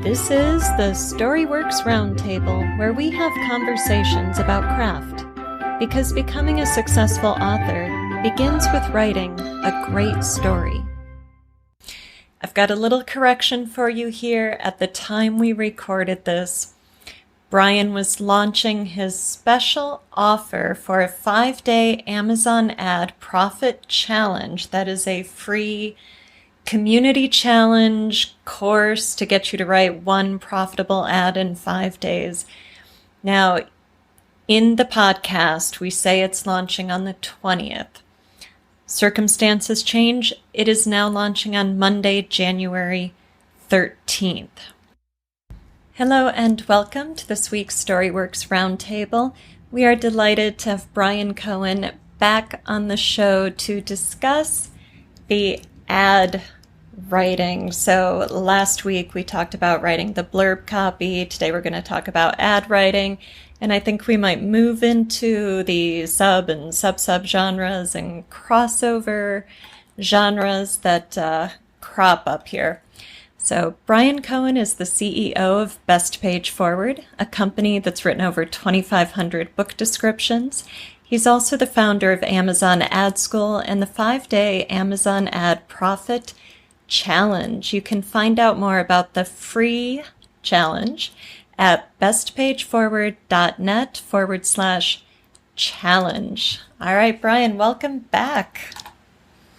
This is the Storyworks Roundtable, where we have conversations about craft. Because becoming a successful author begins with writing a great story. I've got a little correction for you here. At the time we recorded this, Bryan was launching his special offer for a 5-day Amazon ad profit challenge. That is a free community challenge course to get you to write one profitable ad in 5 days. Now, in the podcast, we say it's launching on the 20th. Circumstances change. It is now launching on Monday, January 13th. Hello and welcome to this week's Storyworks Roundtable. We are delighted to have Bryan Cohen back on the show to discuss the ad writing. So last week we talked about writing the blurb copy. Today we're going to talk about ad writing. And I think we might move into the sub and sub-sub genres and crossover genres that crop up here. So Bryan Cohen is the CEO of Best Page Forward, a company that's written over 2,500 book descriptions. He's also the founder of Amazon Ad School and the 5-day Amazon Ad Profit Challenge. You can find out more about the free challenge at bestpageforward.net/challenge. All right, Bryan, welcome back.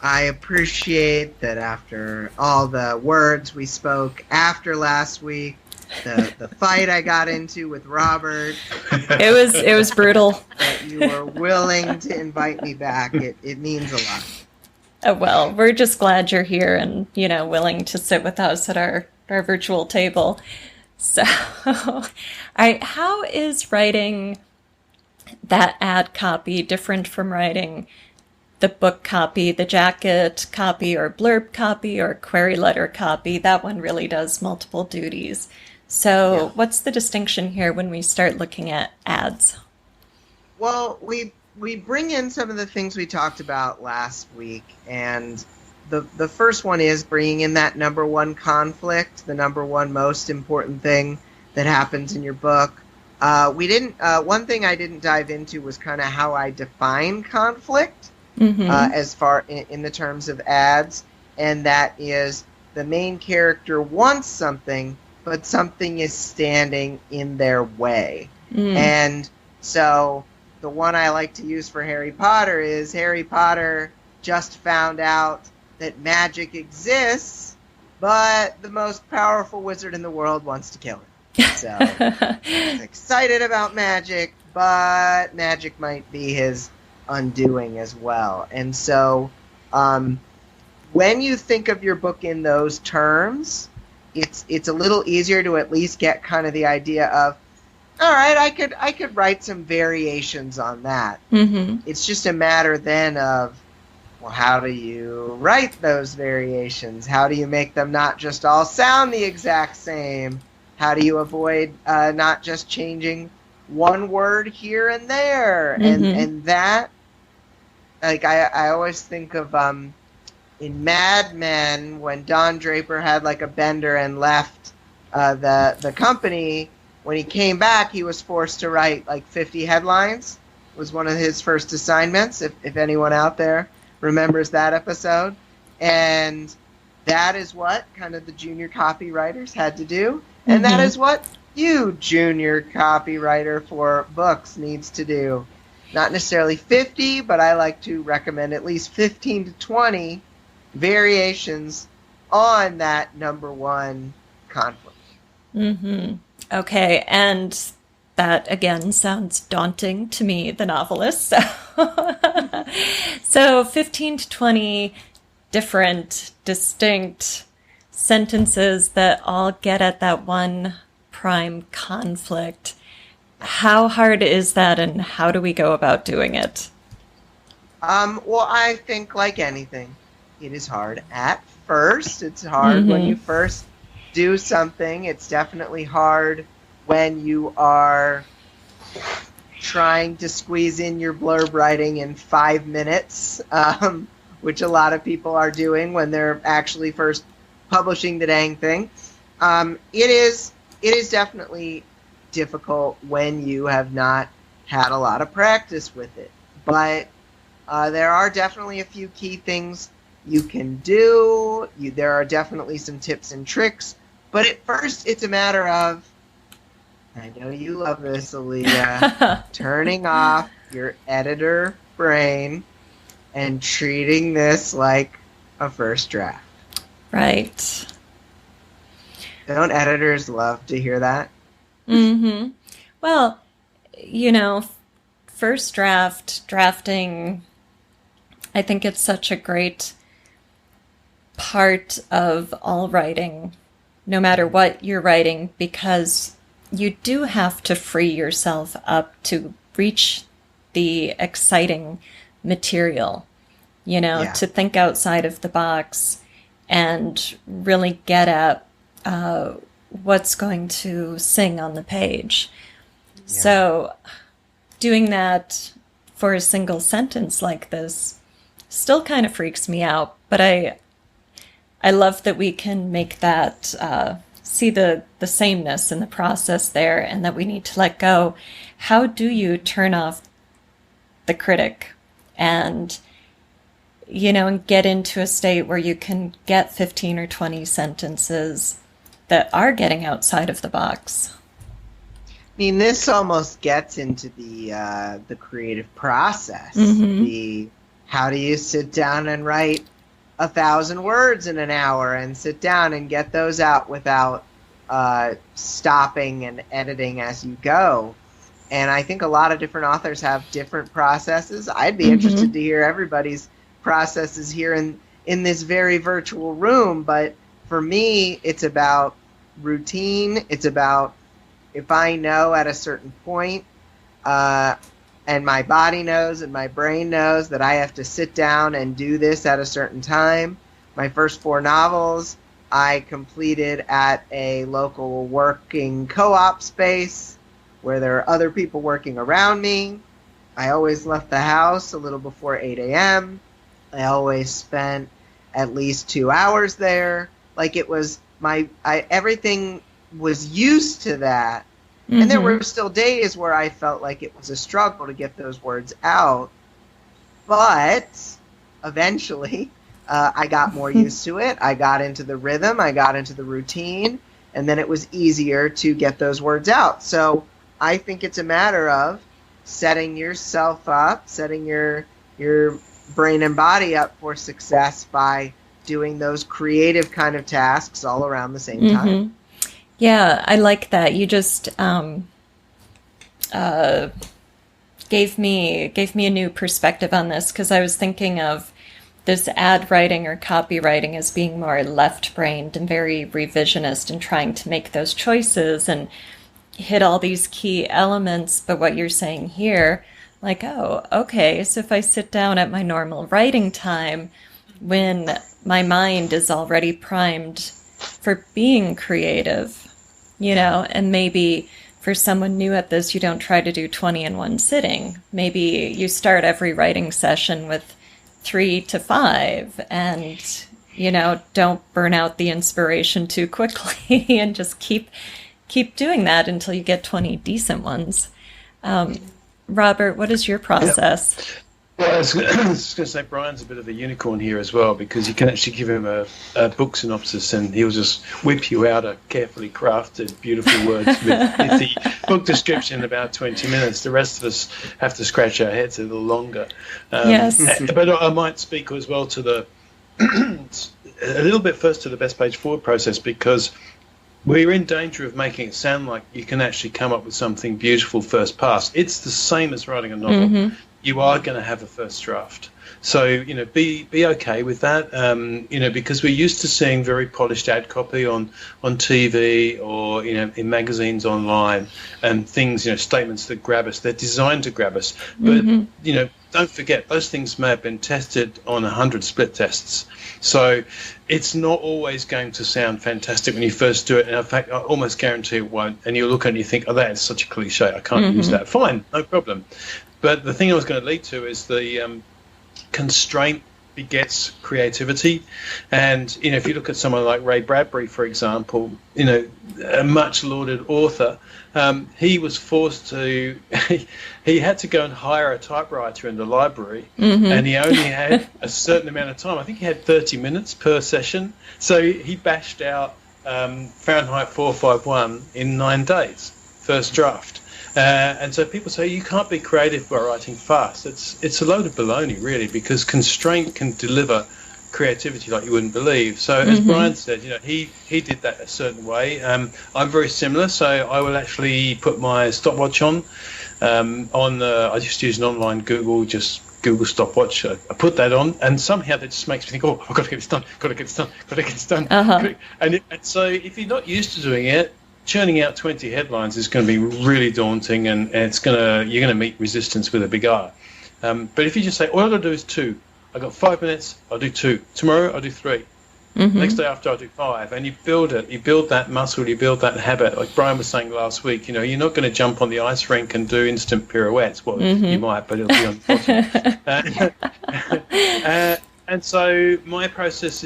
I appreciate that after all the words we spoke after last week, the fight I got into with Robert. It was brutal. That you were willing to invite me back. It means a lot. Oh, well, we're just glad you're here and, willing to sit with us at our virtual table. So, all right, how is writing that ad copy different from writing the book copy, the jacket copy, or blurb copy, or query letter copy? That one really does multiple duties. So What's the distinction here when we start looking at ads? Well, we bring in some of the things we talked about last week, and the first one is bringing in that number one conflict, the number one most important thing that happens in your book. One thing I didn't dive into was kind of how I define conflict. As far in the terms of ads, and that is the main character wants something, but something is standing in their way. And so the one I like to use for Harry Potter is Harry Potter just found out that magic exists, but the most powerful wizard in the world wants to kill him. So he's excited about magic, but magic might be his undoing as well. And so when you think of your book in those terms, it's a little easier to at least get kind of the idea of, all right, I could write some variations on that. It's just a matter then of, well, how do you write those variations? How do you make them not just all sound the exact same? How do you avoid not just changing one word here and there? And that, like, I always think of in Mad Men, when Don Draper had like a bender and left the company, when he came back, he was forced to write like 50 headlines. It was one of his first assignments, if anyone out there remembers that episode. And that is what kind of the junior copywriters had to do. And that is what you, junior copywriter for books, needs to do. Not necessarily 50, but I like to recommend at least 15 to 20 variations on that number one conflict. Okay, and that, again, sounds daunting to me, the novelist. So 15 to 20 different, distinct sentences that all get at that one prime conflict. How hard is that, and how do we go about doing it? Well, I think like anything, it is hard at first. It's hard when you first do something. It's definitely hard when you are trying to squeeze in your blurb writing in 5 minutes, which a lot of people are doing when they're actually first publishing the dang thing. It is definitely difficult when you have not had a lot of practice with it. But there are definitely a few key things you can do. There are definitely some tips and tricks. But at first, it's a matter of, I know you love this, Alida, turning off your editor brain and treating this like a first draft. Right. Don't editors love to hear that? Mm-hmm. Well, first drafting, I think it's such a great part of all writing, no matter what you're writing, because you do have to free yourself up to reach the exciting material, to think outside of the box and really get at what's going to sing on the page. Yeah. So doing that for a single sentence like this still kind of freaks me out, but I love that we can make that see the sameness in the process there, and that we need to let go. How do you turn off the critic and and get into a state where you can get 15 or 20 sentences that are getting outside of the box? I mean, this almost gets into the creative process. Mm-hmm. How do you sit down and write 1,000 words in an hour and sit down and get those out without stopping and editing as you go? And I think a lot of different authors have different processes. I'd be interested to hear everybody's processes here in this very virtual room. But for me, it's about routine. It's about, if I know at a certain point, and my body knows and my brain knows that I have to sit down and do this at a certain time. My first 4 novels I completed at a local working co-op space where there are other people working around me. I always left the house a little before 8 a.m. I always spent at least 2 hours there. Like, it was everything was used to that. And there were still days where I felt like it was a struggle to get those words out. But eventually, I got more used to it. I got into the rhythm. I got into the routine. And then it was easier to get those words out. So I think it's a matter of setting yourself up, setting your brain and body up for success by doing those creative kind of tasks all around the same time. Yeah, I like that. You just gave me a new perspective on this, because I was thinking of this ad writing or copywriting as being more left-brained and very revisionist and trying to make those choices and hit all these key elements. But what you're saying here, like, oh, okay, so if I sit down at my normal writing time when my mind is already primed for being creative, and maybe for someone new at this, you don't try to do 20 in one sitting. Maybe you start every writing session with 3 to 5 and, don't burn out the inspiration too quickly and just keep doing that until you get 20 decent ones. Robert, what is your process? Yep. Well, I was going to say Bryan's a bit of a unicorn here as well, because you can actually give him a book synopsis and he'll just whip you out a carefully crafted, beautiful words with the book description in about 20 minutes. The rest of us have to scratch our heads a little longer. Yes. But I might speak as well to a little bit first to the best page forward process, because we're in danger of making it sound like you can actually come up with something beautiful first pass. It's the same as writing a novel. You are going to have a first draft. So, be okay with that, because we're used to seeing very polished ad copy on TV or, in magazines online and things, statements that grab us. They're designed to grab us. But, don't forget, those things may have been tested on 100 split tests. So it's not always going to sound fantastic when you first do it. And in fact, I almost guarantee it won't. And you look at it and you think, oh, that is such a cliche. I can't use that. Fine, no problem. But the thing I was going to lead to is the constraint begets creativity. And, if you look at someone like Ray Bradbury, for example, a much lauded author, he was forced to, he had to go and hire a typewriter in the library, and he only had a certain amount of time. I think he had 30 minutes per session. So he bashed out Fahrenheit 451 in 9 days, first draft. And so people say you can't be creative by writing fast. It's a load of baloney, really, because constraint can deliver creativity like you wouldn't believe. So as Bryan said, he did that a certain way. I'm very similar, so I will actually put my stopwatch on. I just use an online Google stopwatch. I put that on, and somehow that just makes me think, I've got to get this done, got to get this done. And so if you're not used to doing it, churning out 20 headlines is going to be really daunting, and you're going to meet resistance with a big R. But if you just say, all I've got to do is 2, I've got 5 minutes, I'll do 2. Tomorrow, I'll do 3. Next day after, I'll do 5. And you build it. You build that muscle, you build that habit. Like Bryan was saying last week, you're not going to jump on the ice rink and do instant pirouettes. Well, you might, but it'll be on the bottom. And so my process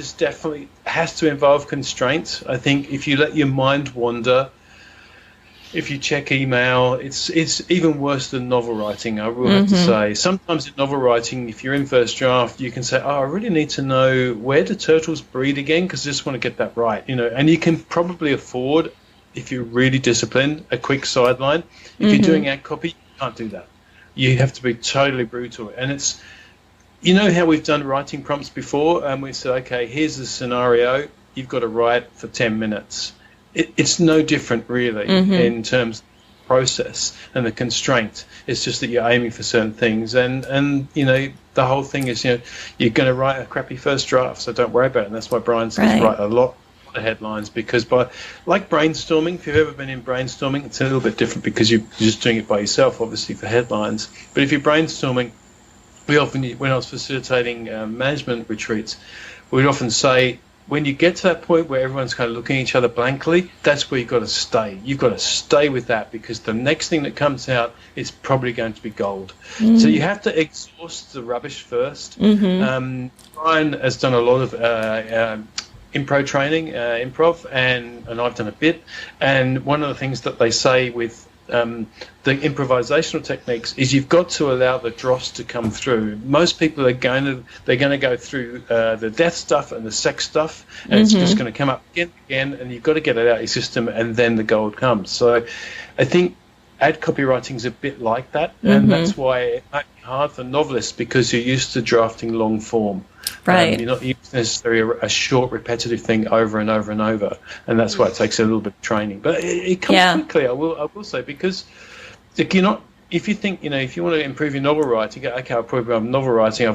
has to involve constraints. I think if you let your mind wander, if you check email, it's even worse than novel writing, I will have to say. Sometimes in novel writing, if you're in first draft, you can say, I really need to know, where do turtles breed again? Because I just want to get that right. And you can probably afford, if you're really disciplined, a quick sideline. If you're doing ad copy, you can't do that. You have to be totally brutal. And it's, how we've done writing prompts before, and we said, okay, here's the scenario. You've got to write for 10 minutes. It's no different, really, in terms of the process and the constraint. It's just that you're aiming for certain things. And the whole thing is, you're going to write a crappy first draft, so don't worry about it. And that's why Bryan says write a lot of headlines, because like brainstorming, if you've ever been in brainstorming, it's a little bit different because you're just doing it by yourself, obviously, for headlines. But if you're brainstorming, when I was facilitating management retreats, we'd often say, when you get to that point where everyone's kind of looking at each other blankly, that's where you've got to stay. You've got to stay with that, because the next thing that comes out is probably going to be gold. So you have to exhaust the rubbish first. Bryan has done a lot of improv training, and I've done a bit. And one of the things that they say with the improvisational techniques is you've got to allow the dross to come through. Most people are going to go through the death stuff and the sex stuff, and it's just going to come up again, and you've got to get it out of your system, and then the gold comes. So I think ad copywriting is a bit like that, and that's why it might be hard for novelists, because you're used to drafting long form. Right. You're not used to necessarily a short, repetitive thing over and over and over, and that's why it takes a little bit of training. But it comes quickly, I will say, because if you think, if you want to improve your novel writing, you go, okay, I'll probably novel writing,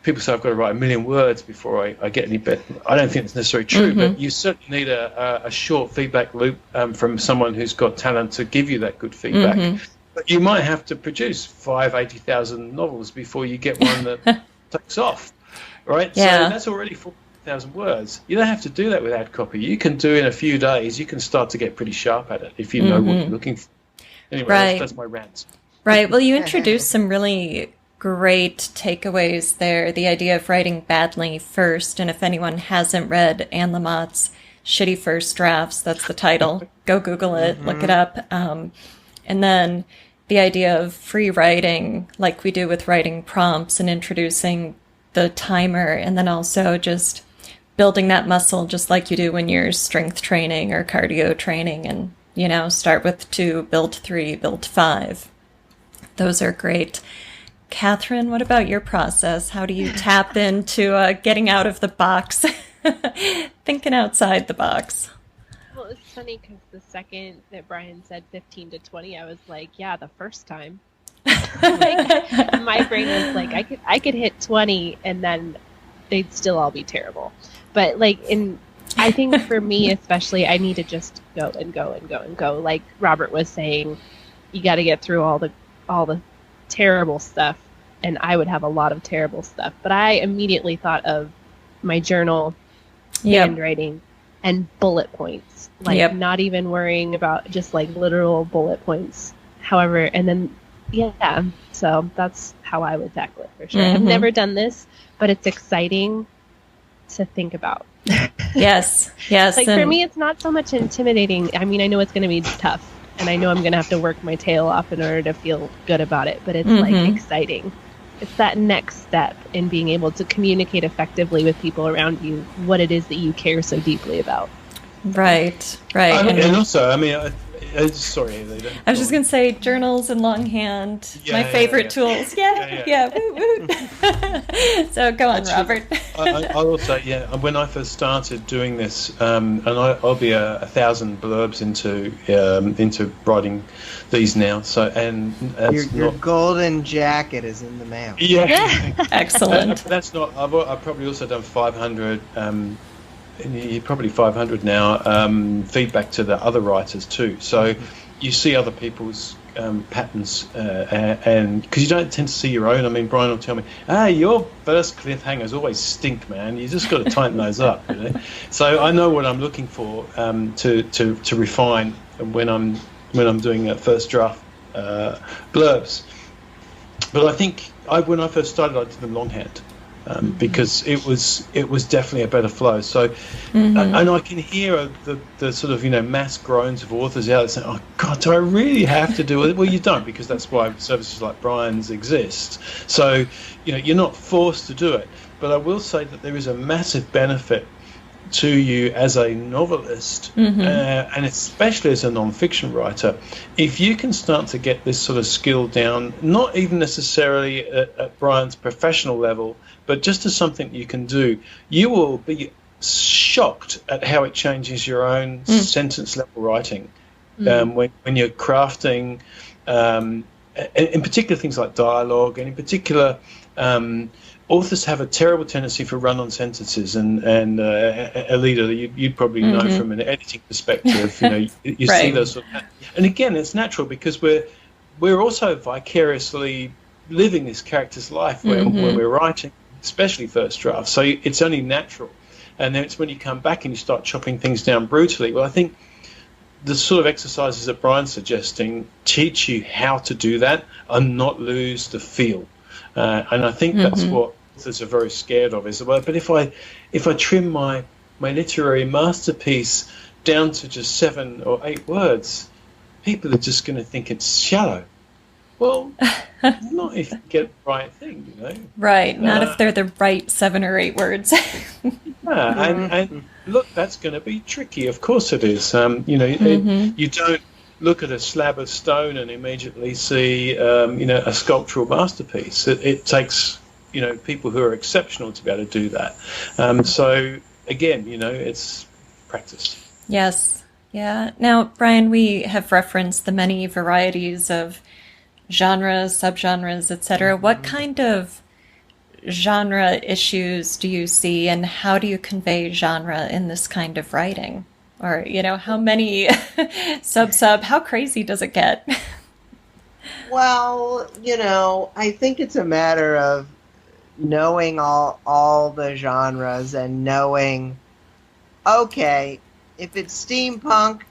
people say I've got to write 1 million words before I get any better. I don't think it's necessarily true, but you certainly need a short feedback loop from someone who's got talent to give you that good feedback. But you might have to produce 80,000 novels before you get one that takes off. Right, so that's already 4,000 words. You don't have to do that with ad copy. You can do in a few days. You can start to get pretty sharp at it if you know what you're looking for. Anyway, that's my rant. Right. Well, you introduced some really great takeaways there. The idea of writing badly first, and if anyone hasn't read Anne Lamott's Shitty First Drafts, that's the title. Go Google it, look it up. And then the idea of free writing, like we do with writing prompts, and introducing the timer, and then also just building that muscle just like you do when you're strength training or cardio training, and start with 2, build 3, build 5. Those are great. Kathryn, what about your process? How do you tap into getting out of the box, thinking outside the box? Well, it's funny because the second that Bryan said 15 to 20, I was like, yeah, the first time. Like, my brain was like, I could hit 20 and then they'd still all be terrible. But I think for me especially, I need to just go and go and go and go. Like Robert was saying, you got to get through all the terrible stuff, and I would have a lot of terrible stuff. But I immediately thought of my journal, handwriting, and bullet points. Not even worrying about just literal bullet points. However, and then Yeah, so that's how I would tackle it for sure. I've never done this, but it's exciting to think about. Yes. Like for me, it's not so much intimidating. I mean, I know it's going to be tough, and I know I'm going to have to work my tail off in order to feel good about it, but it's like exciting. It's that next step in being able to communicate effectively with people around you what it is that you care so deeply about. Right. And also, I mean, sorry, Alida. I was just going to say journals and longhand, my favorite tools. Yeah. So go on, Robert. I'll also, when I first started doing this, and I'll be 1,000 blurbs into writing these now. So, and your golden jacket is in the mail. Yeah, excellent. That's not. I've probably also done 500. Probably 500 now, feedback to the other writers too. So you see other people's patterns, and because you don't tend to see your own. I mean, Bryan will tell me, your first cliffhangers always stink, man. You just got to tighten those up. So I know what I'm looking for to refine when I'm doing a first draft blurbs. But I think when I first started, I did them longhand. Because it was definitely a better flow. So, and I can hear the sort of mass groans of authors out there saying, "Oh God, do I really have to do it?" Well, you don't, because that's why services like Bryans exist. So, you're not forced to do it. But I will say that there is a massive benefit to you as a novelist, and especially as a non-fiction writer, if you can start to get this sort of skill down, not even necessarily at Bryan's professional level, but just as something you can do, you will be shocked at how it changes your own sentence level writing. When you're crafting, in particular things like dialogue, and in particular, authors have a terrible tendency for run-on sentences, and Alida, you'd probably know from an editing perspective, you right. see those sort of, and again, it's natural because we're also vicariously living this character's life when we're writing, especially first drafts. So it's only natural, and then it's when you come back and you start chopping things down brutally. Well, I think the sort of exercises that Bryan's suggesting teach you how to do that and not lose the feel. And I think that's what authors are very scared of, is, well, but if I trim my literary masterpiece down to just 7 or 8 words, people are just going to think it's shallow. Well, not if you get the right thing, Right, not if they're the right 7 or 8 words. And look, that's going to be tricky. Of course it is. You don't look at a slab of stone and immediately see, a sculptural masterpiece. It takes, people who are exceptional to be able to do that. So again, it's practice. Yes. Yeah. Now, Bryan, we have referenced the many varieties of genres, subgenres, etc. What kind of genre issues do you see, and how do you convey genre in this kind of writing? Or, how many how crazy does it get? Well, I think it's a matter of knowing all the genres and knowing, okay, if it's steampunk,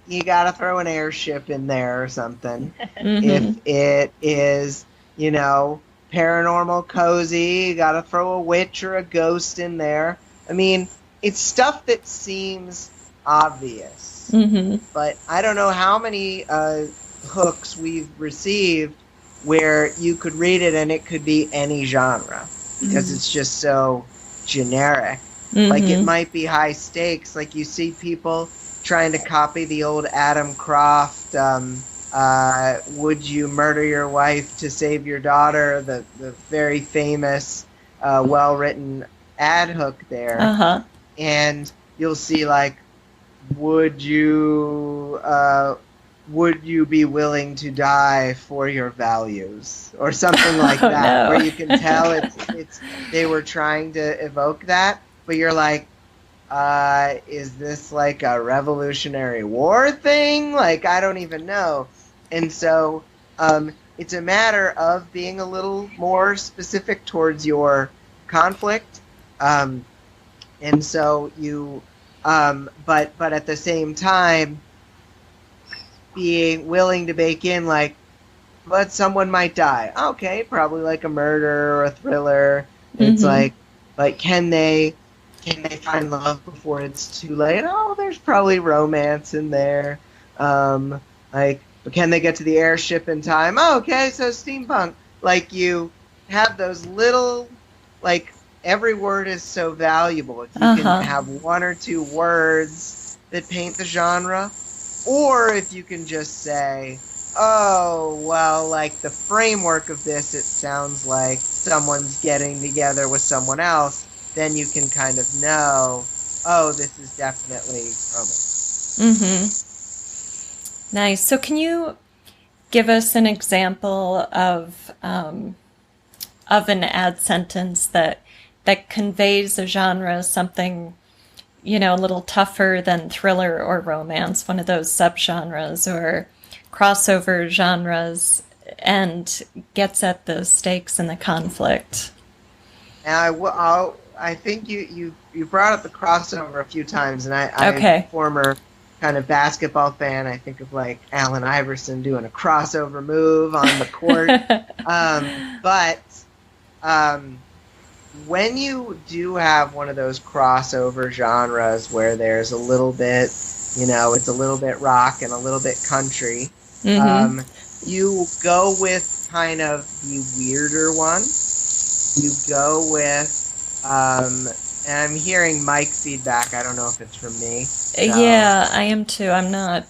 you got to throw an airship in there or something. If it is, paranormal cozy, you got to throw a witch or a ghost in there. I mean, it's stuff that seems obvious. But I don't know how many hooks we've received where you could read it and it could be any genre because it's just so generic. Like, it might be high stakes. Like, you see people trying to copy the old Adam Croft, would you murder your wife to save your daughter, the very famous, well-written ad hook there. And you'll see, like, would you be willing to die for your values, or something like that, where you can tell it's they were trying to evoke that, but you're like, is this like a Revolutionary War thing? Like, I don't even know. And so it's a matter of being a little more specific towards your conflict. And so you, but at the same time, being willing to bake in, like, but someone might die. Okay, probably like a murder or a thriller. It's like can they find love before it's too late? Oh, there's probably romance in there. But can they get to the airship in time? Oh, okay, so steampunk. Like, you have those little, like, every word is so valuable. If you can have one or two words that paint the genre, or if you can just say, oh, well, like, the framework of this, it sounds like someone's getting together with someone else, then you can kind of know, oh, this is definitely romance. Nice. So can you give us an example of an ad sentence that conveys a genre, something, a little tougher than thriller or romance, one of those subgenres or crossover genres, and gets at the stakes and the conflict? And I think you brought up the crossover a few times, and I'm a former kind of basketball fan. I think of like Allen Iverson doing a crossover move on the court. But when you do have one of those crossover genres where there's a little bit, it's a little bit rock and a little bit country, you go with kind of the weirder one. You go with, and I'm hearing mic feedback. I don't know if it's from me. So. Yeah, I am too. I'm not.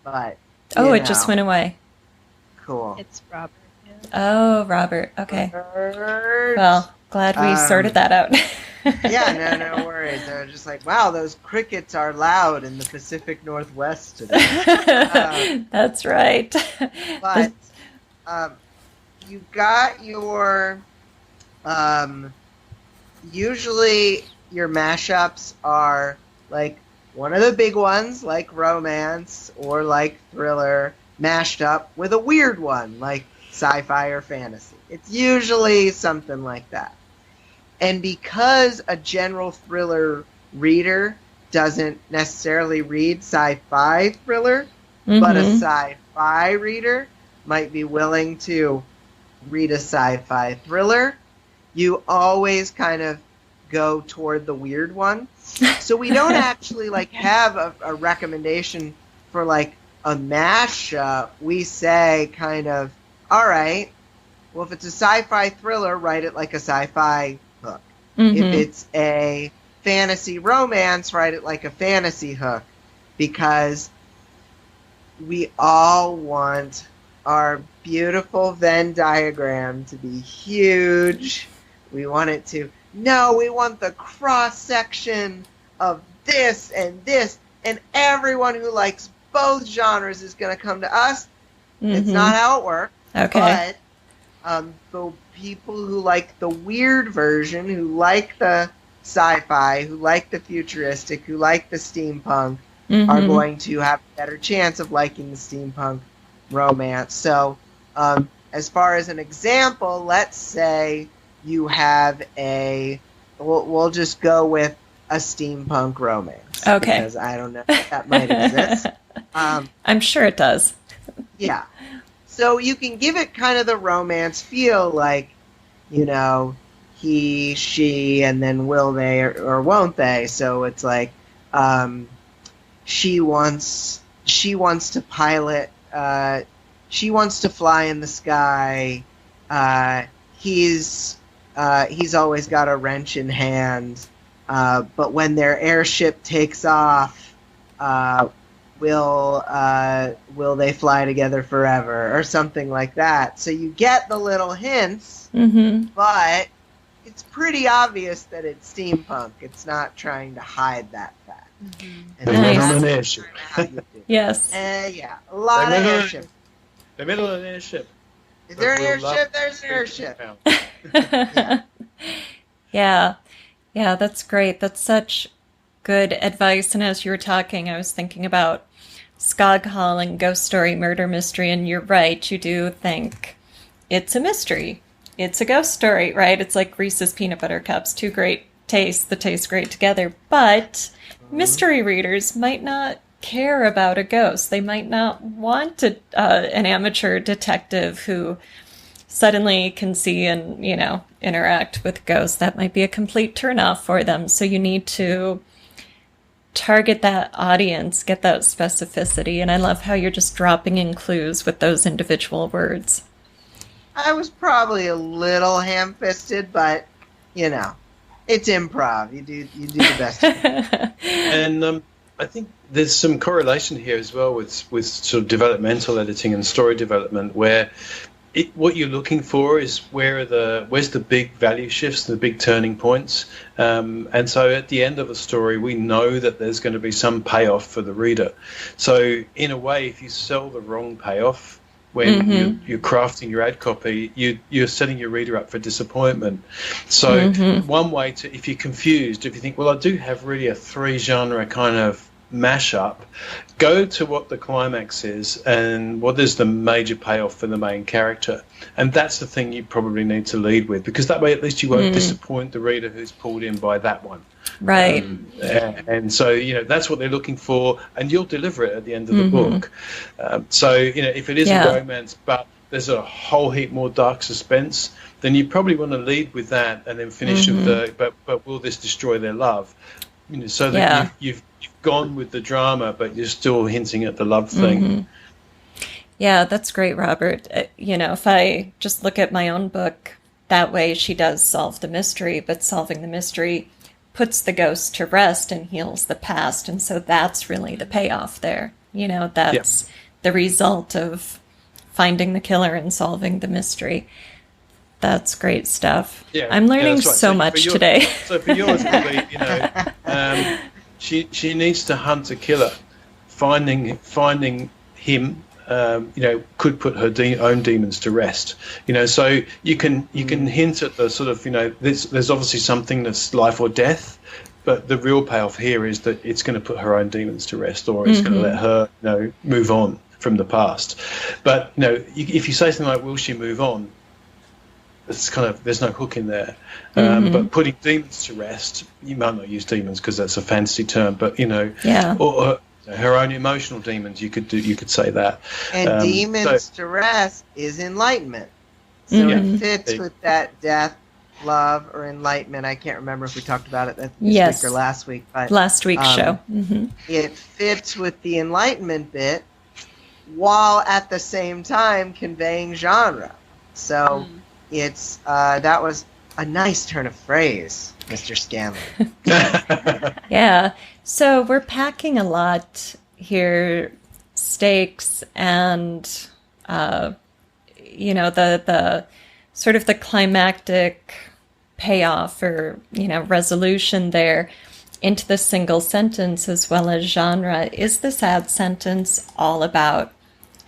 But it just went away. Cool. It's Robert. Yeah. Oh, Robert. Okay. Robert. Well, glad we sorted that out. Yeah, no worries. I was just like, wow, those crickets are loud in the Pacific Northwest today. That's right. But you got your usually your mashups are like one of the big ones, like romance or like thriller, mashed up with a weird one, like sci-fi or fantasy. It's usually something like that. And because a general thriller reader doesn't necessarily read sci-fi thriller, but a sci-fi reader might be willing to read a sci-fi thriller, you always kind of go toward the weird one. So we don't actually like have a recommendation for like a mashup. We say kind of, all right, well, if it's a sci-fi thriller, write it like a sci-fi hook. If it's a fantasy romance, write it like a fantasy hook. Because we all want our beautiful Venn diagram to be huge. We want it to, we want the cross-section of this, and everyone who likes both genres is going to come to us. It's not how it works. Okay. But the people who like the weird version, who like the sci-fi, who like the futuristic, who like the steampunk, are going to have a better chance of liking the steampunk romance. So, as far as an example, let's say you have we'll just go with a steampunk romance. Okay. Because I don't know if that might exist. I'm sure it does. Yeah. So you can give it kind of the romance feel, like, he, she, and then will they or won't they. So it's like, she wants to pilot, she wants to fly in the sky. He's always got a wrench in hand. But when their airship takes off, will they fly together forever, or something like that. So you get the little hints, but it's pretty obvious that it's steampunk. It's not trying to hide that fact. And an airship. Yes. Yeah, a lot of airships. The middle of an airship. Is there an airship? There's an airship. Yeah, that's great. That's such good advice. And as you were talking, I was thinking about Skog Hall and Ghost Story Murder Mystery, and you're right, you do think it's a mystery. It's a ghost story, right? It's like Reese's Peanut Butter Cups, two great tastes that taste great together. But mystery readers might not care about a ghost. They might not want an amateur detective who suddenly can see and, interact with ghosts. That might be a complete turnoff for them. So you need to target that audience, get that specificity. And I love how you're just dropping in clues with those individual words. I was probably a little ham-fisted, but, it's improv. You do the best you can. And I think there's some correlation here as well with sort of developmental editing and story development, where what you're looking for is where's the big value shifts, the big turning points. And so at the end of a story, we know that there's going to be some payoff for the reader. So in a way, if you sell the wrong payoff when you're crafting your ad copy, you're setting your reader up for disappointment. So one way to, if you're confused, if you think, well, I do have really a 3-genre kind of mashup, go to what the climax is and what is the major payoff for the main character, and that's the thing you probably need to lead with, because that way at least you won't disappoint the reader who's pulled in by that one, right? And so that's what they're looking for, and you'll deliver it at the end of the book. So if it is a romance but there's a whole heap more dark suspense, then you probably want to lead with that and then finish with the but will this destroy their love, so that you've gone with the drama, but you're still hinting at the love thing. Yeah, that's great, Robert. If I just look at my own book, that way she does solve the mystery, but solving the mystery puts the ghost to rest and heals the past. And so that's really the payoff there. That's the result of finding the killer and solving the mystery. That's great stuff. Yeah, I'm learning so much today. So for yours, probably, she needs to hunt a killer. Finding him, could put her own demons to rest. So you can hint at the sort of, there's obviously something that's life or death, but the real payoff here is that it's going to put her own demons to rest, or it's going to let her, move on from the past. But if you say something like, "Will she move on?" It's kind of, there's no hook in there. But putting demons to rest, you might not use demons because that's a fancy term, but or her own emotional demons, you could say that. And demons to rest is enlightenment. So it fits with that death, love, or enlightenment. I can't remember if we talked about it this week or last week, but last week's show. It fits with the enlightenment bit, while at the same time conveying genre. So. It's that was a nice turn of phrase, Mr. Scanlon. Yeah. So we're packing a lot here, stakes and the sort of the climactic payoff or resolution there into the single sentence as well as genre. Is this ad sentence all about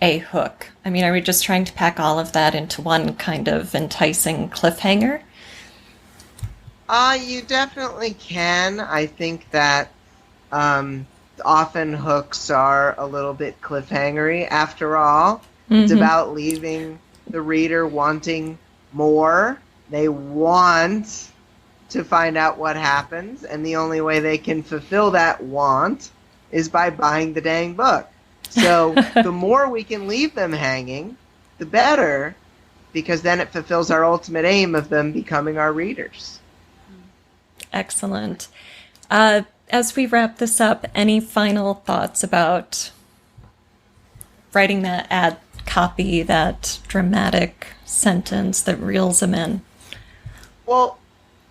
a hook? I mean, are we just trying to pack all of that into one kind of enticing cliffhanger? You definitely can. I think that often hooks are a little bit cliffhangery. After all, it's about leaving the reader wanting more. They want to find out what happens, and the only way they can fulfill that want is by buying the dang book. So the more we can leave them hanging, the better, because then it fulfills our ultimate aim of them becoming our readers. Excellent. As we wrap this up, any final thoughts about writing that ad copy, that dramatic sentence that reels them in? Well,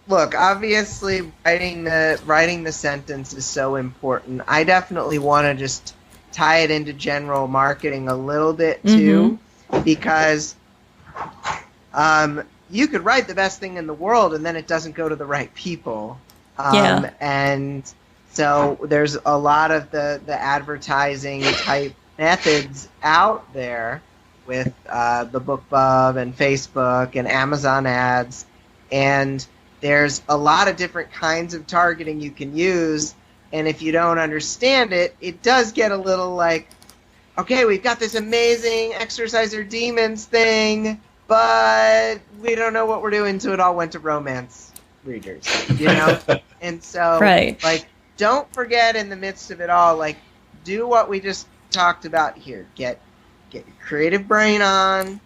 look, obviously writing the sentence is so important. I definitely want to just tie it into general marketing a little bit too, because you could write the best thing in the world and then it doesn't go to the right people. And so there's a lot of the advertising type methods out there with the BookBub and Facebook and Amazon ads, and there's a lot of different kinds of targeting you can use. And if you don't understand it, it does get a little like, okay, we've got this amazing Exorciser Demons thing, but we don't know what we're doing, so it all went to romance readers, And so, like, don't forget in the midst of it all, like, do what we just talked about here. Get your creative brain on.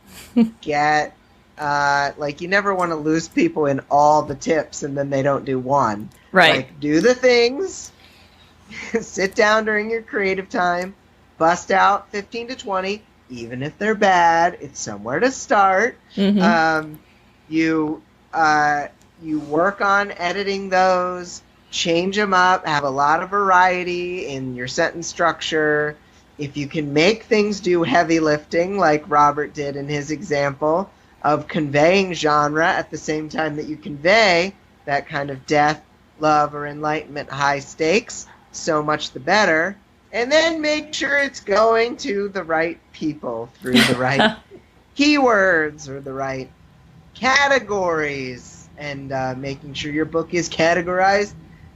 Get like, you never want to lose people in all the tips and then they don't do one. Right. Like, do the things. Sit down during your creative time. Bust out 15 to 20, even if they're bad. It's somewhere to start. Mm-hmm. You work on editing those, change them up, have a lot of variety in your sentence structure. If you can make things do heavy lifting, like Robert did in his example of conveying genre at the same time that you convey that kind of death, love, or enlightenment high stakes, so much the better. And then make sure it's going to the right people through the right keywords or the right categories, and making sure your book is categorized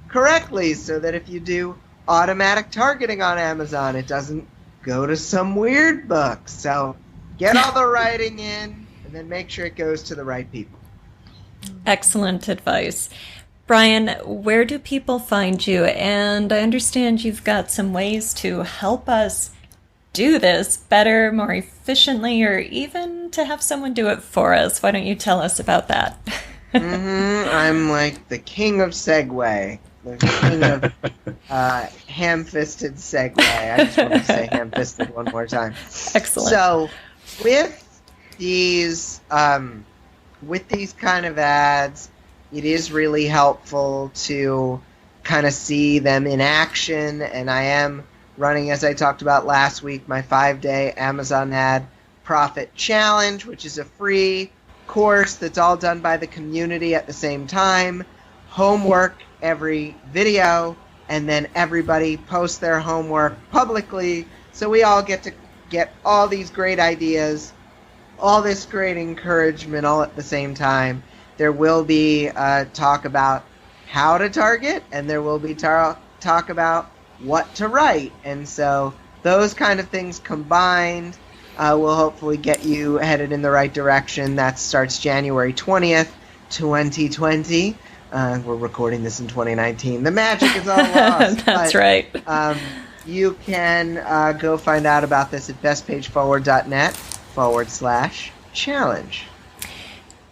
correctly so that if you do automatic targeting on Amazon, it doesn't go to some weird book. So get all the writing in and then make sure it goes to the right people. Excellent advice. Bryan, where do people find you? And I understand you've got some ways to help us do this better, more efficiently, or even to have someone do it for us. Why don't you tell us about that? I'm like the king of segue. The king of ham-fisted segue. I just want to say ham-fisted one more time. Excellent. So with these kind of ads, it is really helpful to kind of see them in action, and I am running, as I talked about last week, my 5-day Amazon Ad Profit Challenge, which is a free course that's all done by the community at the same time. Homework every video, and then everybody posts their homework publicly, so we all get to get all these great ideas, all this great encouragement all at the same time. There will be talk about how to target, and there will be talk about what to write. And so those kind of things combined will hopefully get you headed in the right direction. That starts January 20th, 2020. We're recording this in 2019. The magic is all lost. That's right. You can go find out about this at bestpageforward.net/challenge.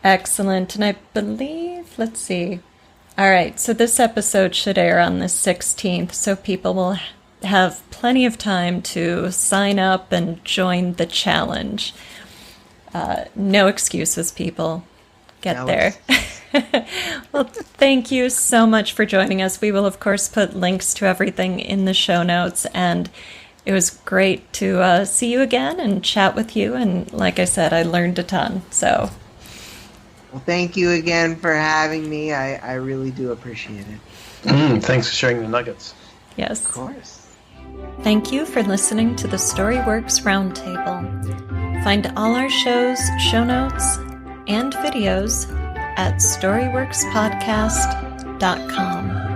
Excellent. And I believe, let's see. All right, so this episode should air on the 16th, so people will have plenty of time to sign up and join the challenge. No excuses, people. Get there. Well, thank you so much for joining us. We will, of course, put links to everything in the show notes, and it was great to see you again and chat with you, and like I said, I learned a ton, so... Well, thank you again for having me. I really do appreciate it. Thanks for sharing the nuggets. Yes. Of course. Thank you for listening to the Storyworks Roundtable. Find all our shows, show notes, and videos at storyworkspodcast.com.